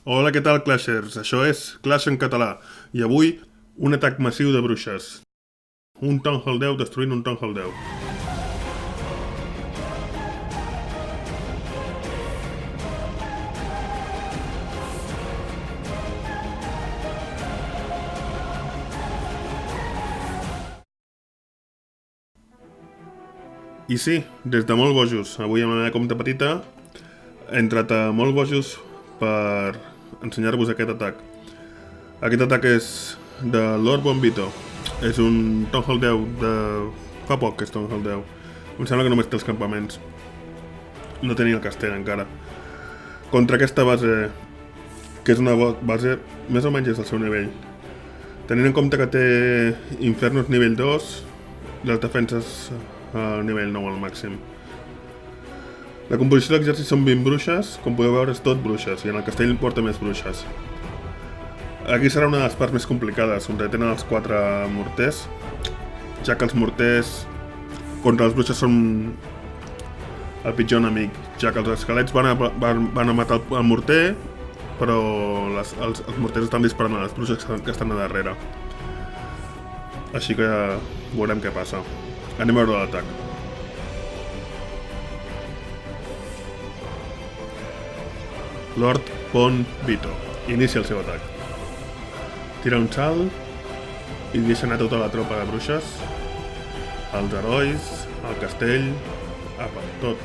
Hola, què tal, Clashers? Això és Clash en català. I avui, un atac massiu de bruixes. Un Town Hall 10 destruint un Town Hall 10. I sí, des de molt bojos. Avui amb la meva compte petita he entrat a molt bojos per ensenyar-vos aquest atac. Aquest atac és de Lord Bombito. És un Town Hall 10 de... fa poc que és Town Hall 10. Em sembla que només té els campaments. No tenia el castell encara. Contra aquesta base, que és una base més o menys és del seu nivell. Tenint en compte que té Infernos nivell 2, les defenses a nivell 9 al màxim. La composició de l'exèrcit són 20 bruixes, com podeu veure és tot bruixes, i en el castell porta més bruixes. Aquí serà una de les parts més complicades, on tenen els 4 morters, ja que els morters contra les bruixes són el pitjor enemic, ja que els esquelets van a matar el morter, però els morters estan disparant a les bruixes que estan a darrere. Així que veurem què passa. Anem a veure l'atac. Lord Bombito inicia el seu atac. Tira un salt i deixa anar tota la tropa de bruixes, els herois, el castell, apa, tot.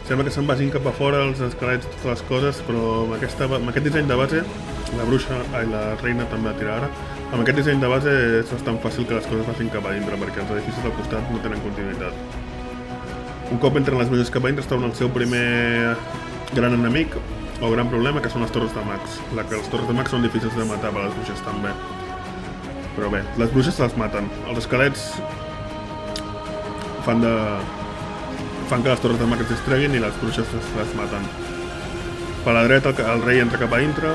Sembla que se'n vagin cap a fora els esquelets, totes les coses, però amb aquest disseny de base, la reina també la tira ara, amb aquest disseny de base és bastant fàcil que les coses vagin cap a dintre, perquè els edificis del costat no tenen continuïtat. Un cop entren les bruixes cap a dintre es troben el seu primer gran enemic, o gran problema, que són les torres de mags. Les torres de mags són difícils de matar per les bruixes també. Però bé, les bruixes se les maten. Els esquelets fan que les torres de mags es distreguin i les bruixes les maten. Per la dreta el rei entra cap a dintre.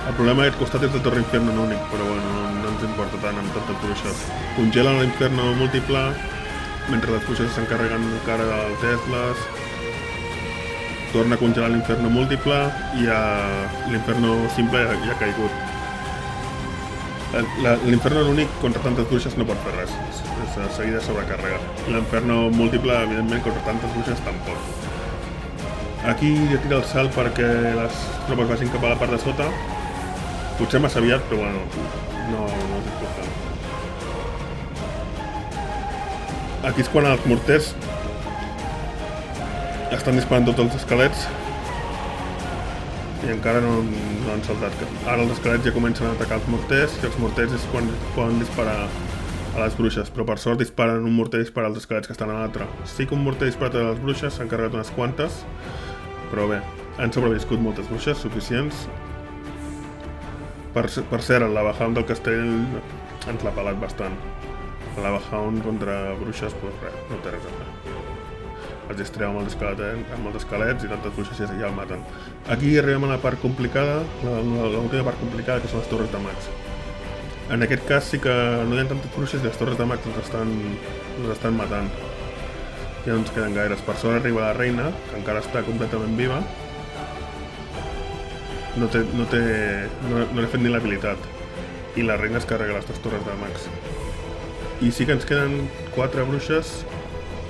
El problema d'aquest costat és de Torre Inferno únic, però bueno, no ens importa tant amb tantes bruixes. Congelen l'Inferno múltiple, mentre les bruixes s'encarreguen encara dels Teslas. Torna a congelar l'Inferno múltiple i l'Inferno simple ja ha caigut. L'Inferno únic contra tantes bruixes no pot fer res, és de seguida sobrecàrrega. L'Inferno múltiple, evidentment, contra tantes bruixes tampoc. Aquí tira el salt perquè les tropes vagin cap a la part de sota. Potser massa aviat, però bueno, no és important. Aquí és quan els morters estan disparant tots els esquelets i encara no han saltat. Ara els esquelets ja comencen a atacar els morters i els morters és quan poden disparar a les bruixes, però per sort un morter dispara als esquelets que estan a l'altre. Sí que un morter dispara a les bruixes, s'han carregat unes quantes, però bé, han sobreviscut moltes bruixes suficients. Per cert, el Lavahound del castell ens l'ha pelat bastant. El Lavahound contra bruixes, doncs res, no té res a fer. Es distreu amb els esquelets i tantes bruixes ja el maten. Aquí arribem a la part complicada, l'última part complicada, que són les torres de mags. En aquest cas sí que no hi ha tantes bruixes i les torres de mags les estan matant. Ja no ens queden gaires. Per sort arriba la reina, que encara està completament viva. No l'he fet ni l'habilitat. I la reina es carrega les 2 torres de mags. I sí que ens queden 4 bruixes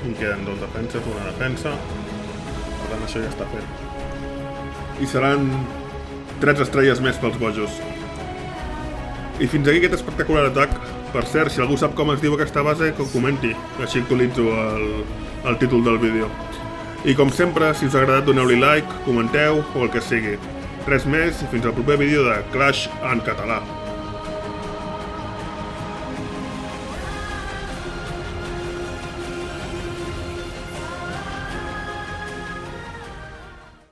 i queden 2 defenses, una defensa. Per tant, això ja està fet. I seran 13 estrelles més pels bojos. I fins aquí aquest espectacular atac. Per cert, si algú sap com es diu aquesta base, que ho comenti. Així actualitzo el títol del vídeo. I com sempre, si us ha agradat, doneu-li like, comenteu o el que sigui. Res més i fins al proper vídeo de Clash en català.